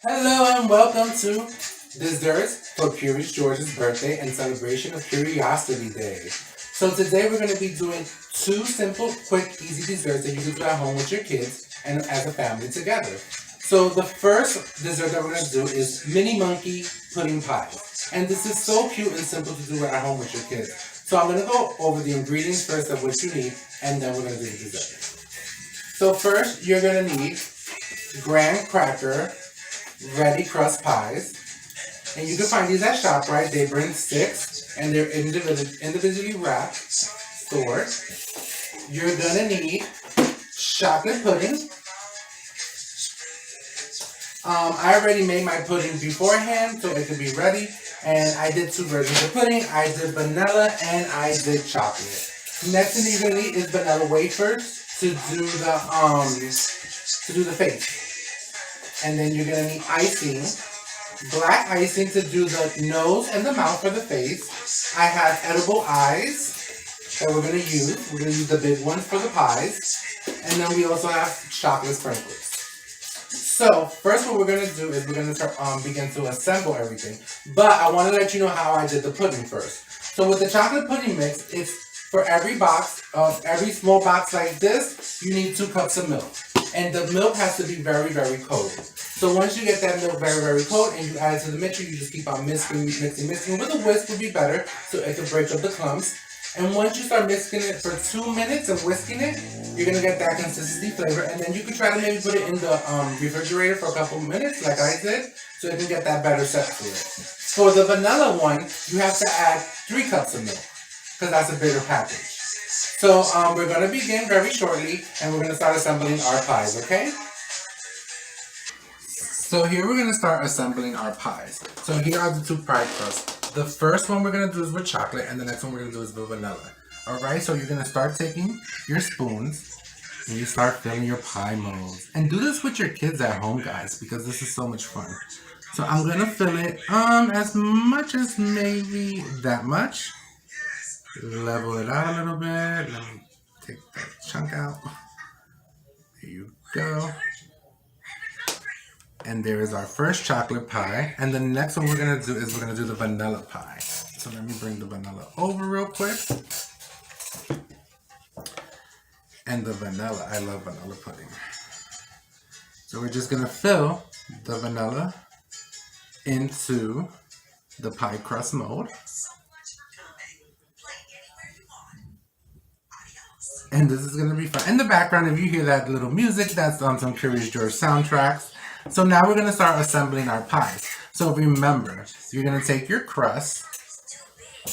Hello and welcome to Desserts for Curious George's birthday and celebration of Curiosity Day. So today we're going to be doing two simple, quick, easy desserts that you can do at home with your kids and as a family together. So the first dessert that we're going to do is mini monkey pudding pie. And this is so cute and simple to do at home with your kids. So I'm going to go over the ingredients first of what you need and then we're going to do the dessert. So first you're going to need graham cracker ready crust pies. And you can find these at ShopRite. They bring six and they're individually wrapped, stored. You're gonna need chocolate pudding. I already made my pudding beforehand so it could be ready. And I did two versions of pudding. I did vanilla and I did chocolate. Next thing you're gonna need is vanilla wafers to do the face. And then you're gonna need icing, black icing to do the nose and the mouth for the face. I have edible eyes that we're gonna use. We're gonna use the big ones for the pies. And then we also have chocolate sprinkles. So first what we're gonna do is we're gonna start begin to assemble everything. But I wanna let you know how I did the pudding first. So with the chocolate pudding mix, it's for every small box like this, you need 2 cups of milk. And the milk has to be very, very cold. So once you get that milk very, very cold and you add it to the mixture, you just keep on mixing. With a whisk would be better so it can break up the clumps. And once you start mixing it for 2 minutes and whisking it, you're gonna get that consistency flavor. And then you can try to maybe put it in the refrigerator for a couple of minutes, like I did, so it can get that better set to it. For the vanilla one, you have to add 3 cups of milk, because that's a bigger package. So we're going to begin very shortly and we're going to start assembling our pies, okay? So here we're going to start assembling our pies. So here are the 2 pie crusts. The first one we're going to do is with chocolate and the next one we're going to do is with vanilla. Alright, so you're going to start taking your spoons and you start filling your pie molds. And do this with your kids at home, guys, because this is so much fun. So I'm going to fill it as much as maybe that much. Level it out a little bit. Let me take that chunk out. There you go. And there is our first chocolate pie. And the next one we're going to do is we're going to do the vanilla pie. So let me bring the vanilla over real quick. And the vanilla, I love vanilla pudding. So we're just going to fill the vanilla into the pie crust mold. And this is going to be fun. In the background, if you hear that little music, that's on some Curious George soundtracks. So now we're going to start assembling our pies. So remember, you're going to take your crust,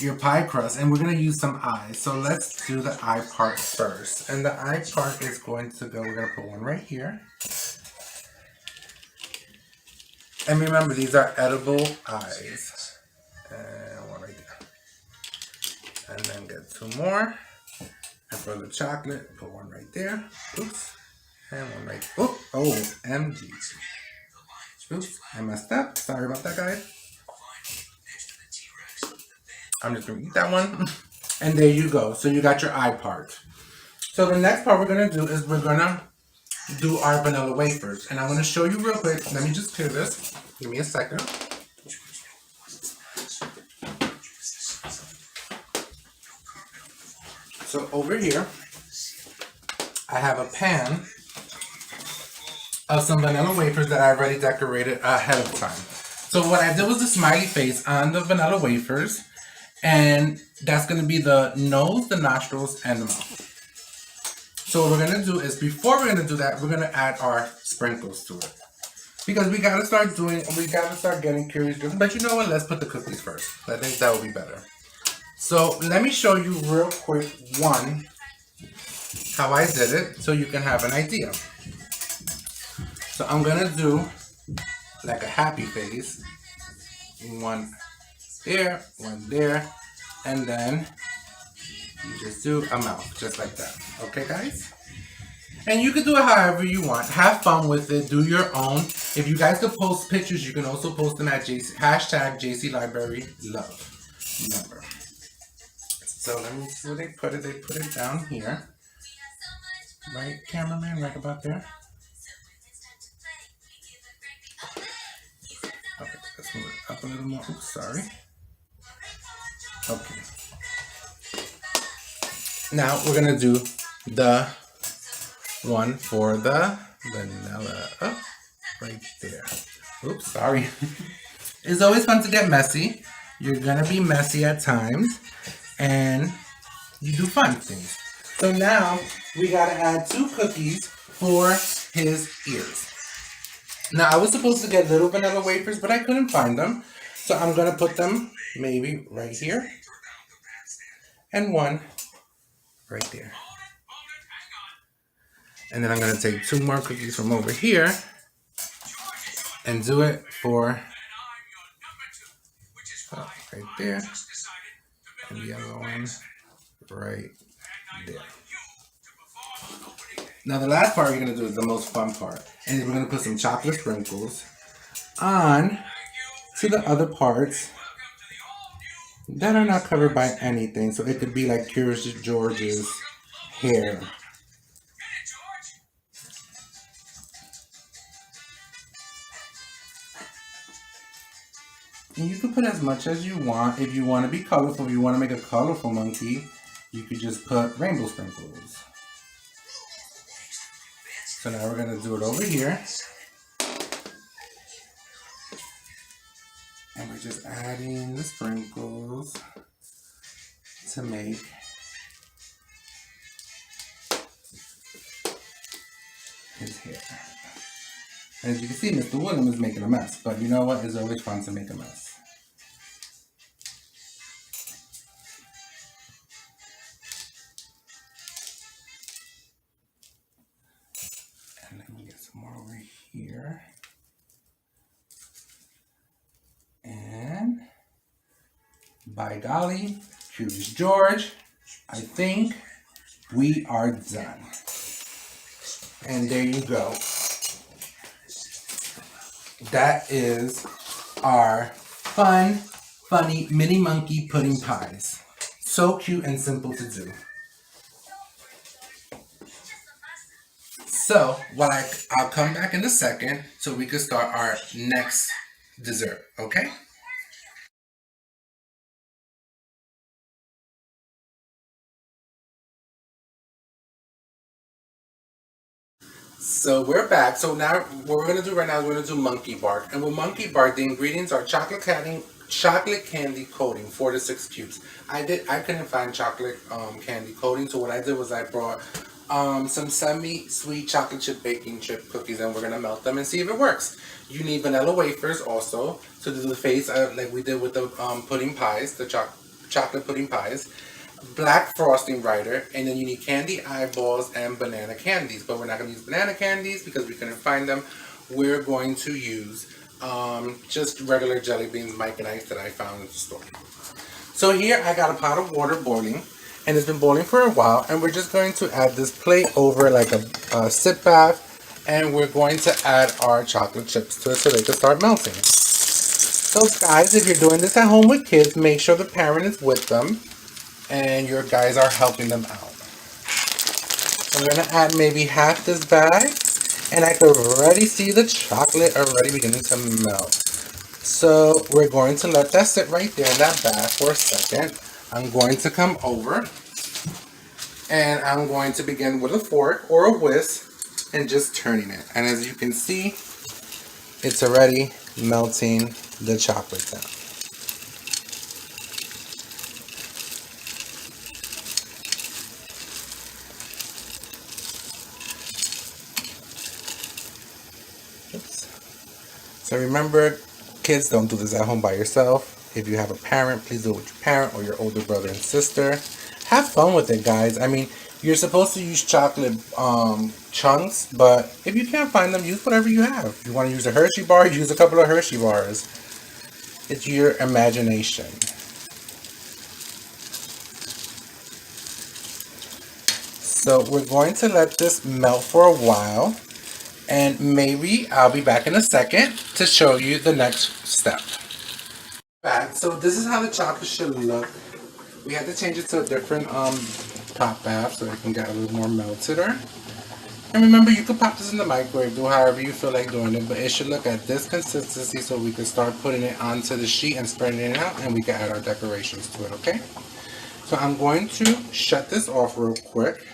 your pie crust, and we're going to use some eyes. So let's do the eye part first. And the eye part is going to go, we're going to put one right here. And remember, these are edible eyes. And one right there. And then get 2 more. And for the chocolate, put one right there. Oops. And one right. Oh, OMG. Oops, I messed up. Sorry about that, guys. I'm just going to eat that one. And there you go. So you got your eye part. So the next part we're going to do is we're going to do our vanilla wafers. And I'm going to show you real quick. Let me just clear this. Give me a second. So over here, I have a pan of some vanilla wafers that I already decorated ahead of time. So what I did was the smiley face on the vanilla wafers, and that's going to be the nose, the nostrils, and the mouth. So what we're going to do is, before we're going to do that, we're going to add our sprinkles to it. Because we got to start getting curious. But you know what? Let's put the cookies first. I think that will be better. So let me show you real quick how I did it so you can have an idea. So I'm gonna do like a happy face, one there, and then you just do a mouth, just like that. Okay, guys? And you can do it however you want. Have fun with it. Do your own. If you guys could post pictures, you can also post them at #JCLibraryLove. Remember. So let me see where they put it. They put it down here. Right, cameraman, right about there. up a little more. Oops, sorry. Okay. Now we're gonna do the one for the vanilla. Oh, right there. Oops, sorry. It's always fun to get messy. You're gonna be messy at times, and you do fun things. So now we gotta add 2 cookies for his ears. Now I was supposed to get little vanilla wafers, but I couldn't find them. So I'm gonna put them maybe right here, and one right there. And then I'm gonna take 2 more cookies from over here and do it for right there, and the other one right there. Now the last part we're gonna do is the most fun part, and we're gonna put some chocolate sprinkles on to the other parts that are not covered by anything. So it could be like Curious George's hair. And you can put as much as you want. If you want to be colorful, if you want to make a colorful monkey, you could just put rainbow sprinkles. So now we're going to do it over here. And we're just adding the sprinkles to make his hair. As you can see, Mr. William is making a mess, but you know what? It's always fun to make a mess. And let me get some more over here. And by golly, Curious George, I think we are done. And there you go. That is our fun, funny mini monkey pudding pies. So cute and simple to do. So, I'll come back in a second so we can start our next dessert, okay? So we're back. So now what we're gonna do right now is we're gonna do monkey bark. And with monkey bark, the ingredients are chocolate candy coating, 4 to 6 cubes. I couldn't find chocolate candy coating, so what I did was I brought some semi-sweet chocolate chip baking chip cookies, and we're gonna melt them and see if it works. You need vanilla wafers also to do the face, like we did with the pudding pies, the chocolate pudding pies. Black frosting writer, and then you need candy eyeballs and banana candies, but we're not going to use banana candies because we couldn't find them. We're going to use just regular jelly beans, Mike and Ike, that I found in the store. So here I got a pot of water boiling, and it's been boiling for a while, and we're just going to add this plate over like a sit bath, and we're going to add our chocolate chips to it so they can start melting. So guys, if you're doing this at home with kids, make sure the parent is with them and your guys are helping them out. I'm gonna add maybe half this bag, and I can already see the chocolate already beginning to melt. So we're going to let that sit right there in that bag for a second. I'm going to come over, and I'm going to begin with a fork or a whisk and just turning it. And as you can see, it's already melting the chocolate down. So remember, kids, don't do this at home by yourself. If you have a parent, please do it with your parent or your older brother and sister. Have fun with it, guys. I mean, you're supposed to use chocolate chunks, but if you can't find them, use whatever you have. If you want to use a Hershey bar, use a couple of Hershey bars. It's your imagination. So we're going to let this melt for a while. And maybe I'll be back in a second to show you the next step. Back. So this is how the chocolate should look. We had to change it to a different top bath so it can get a little more melted. And remember, you can pop this in the microwave, do however you feel like doing it, but it should look at this consistency so we can start putting it onto the sheet and spreading it out, and we can add our decorations to it, okay? So I'm going to shut this off real quick.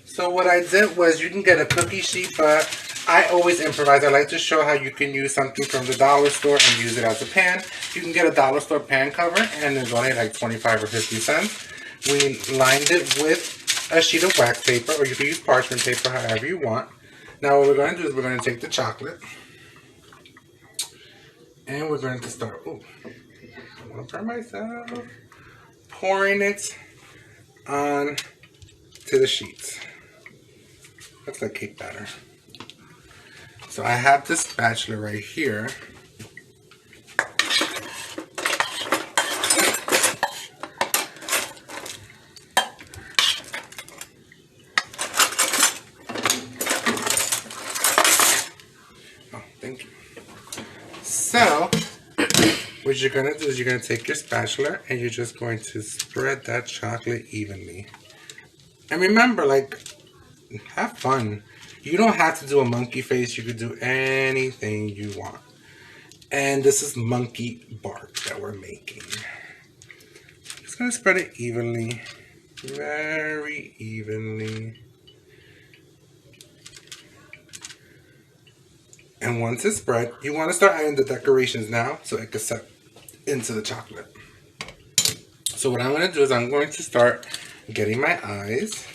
So what I did was, you can get a cookie sheet, but I always improvise. I like to show how you can use something from the dollar store and use it as a pan. You can get a dollar store pan cover, and it's only like 25 or 50 cents. We lined it with a sheet of wax paper, or you can use parchment paper, however you want. Now what we're going to do is we're going to take the chocolate, and we're going to start, I want to burn myself, pouring it on to the sheets. Looks like cake batter. So I have this spatula right here. Oh, thank you. So, what you're going to do is you're going to take your spatula and you're just going to spread that chocolate evenly. And remember, like, have fun. You don't have to do a monkey face. You could do anything you want. And this is monkey bark that we're making. Just going to spread it evenly. Very evenly. And once it's spread, you want to start adding the decorations now so it can set into the chocolate. So what I'm going to do is I'm going to start getting my eyes.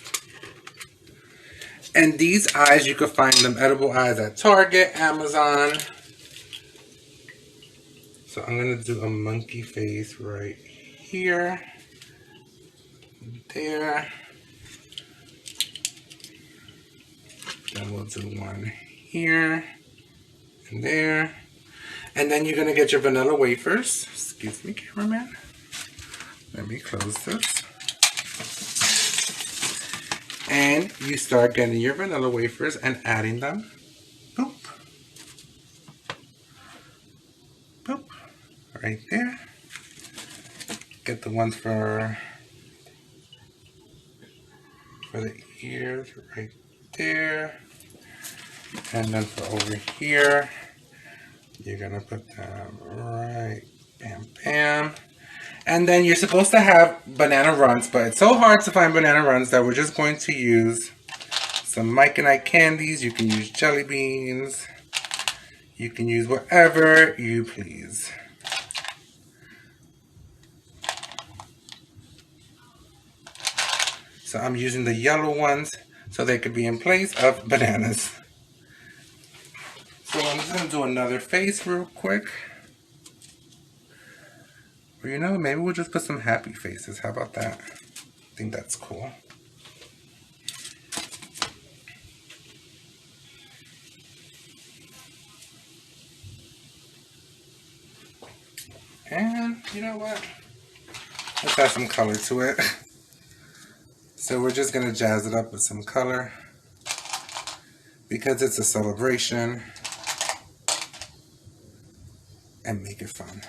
And these eyes, you can find them edible eyes at Target, Amazon. So I'm going to do a monkey face right here. There. Then we'll do one here. And there. And then you're going to get your vanilla wafers. Excuse me, cameraman. Let me close this. And you start getting your vanilla wafers and adding them. Boop. Boop. Right there. Get the ones for the ears right there. And then for over here, you're going to put them right, bam, bam. And then you're supposed to have banana runs, but it's so hard to find banana runs that we're just going to use some Mike and Ike candies. You can use jelly beans. You can use whatever you please. So I'm using the yellow ones so they could be in place of bananas. So I'm just going to do another face real quick. Or you know, maybe we'll just put some happy faces. How about that? I think that's cool. And you know what? Let's add some color to it. So we're just going to jazz it up with some color. Because it's a celebration. And make it fun.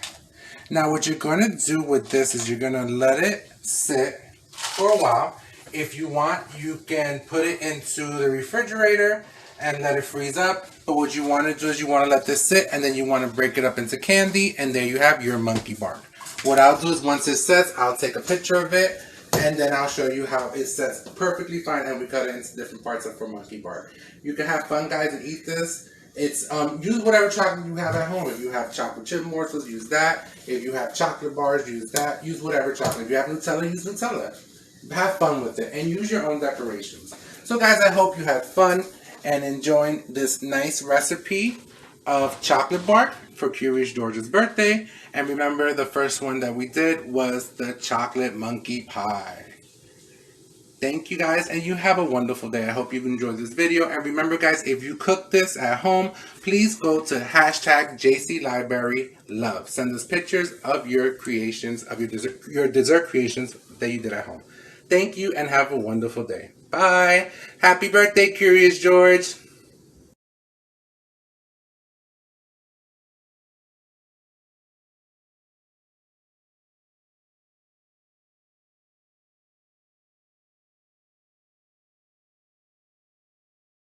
Now what you're going to do with this is you're going to let it sit for a while. If you want, you can put it into the refrigerator and let it freeze up. But what you want to do is you want to let this sit and then you want to break it up into candy, and there you have your monkey bark. What I'll do is once it sets, I'll take a picture of it and then I'll show you how it sets perfectly fine, and we cut it into different parts of for monkey bark. You can have fun, guys, and eat this. It's use whatever chocolate you have at home. If you have chocolate chip morsels, use that. If you have chocolate bars, use that. Use whatever chocolate. If you have Nutella, use Nutella. Have fun with it and use your own decorations. So guys, I hope you had fun and enjoying this nice recipe of chocolate bark for Curious George's birthday. And remember, the first one that we did was the chocolate monkey pie. Thank you guys, and you have a wonderful day. I hope you've enjoyed this video. And remember guys, if you cook this at home, please go to #JCLibraryLove. Send us pictures of your creations, of your dessert creations that you did at home. Thank you and have a wonderful day. Bye. Happy birthday, Curious George.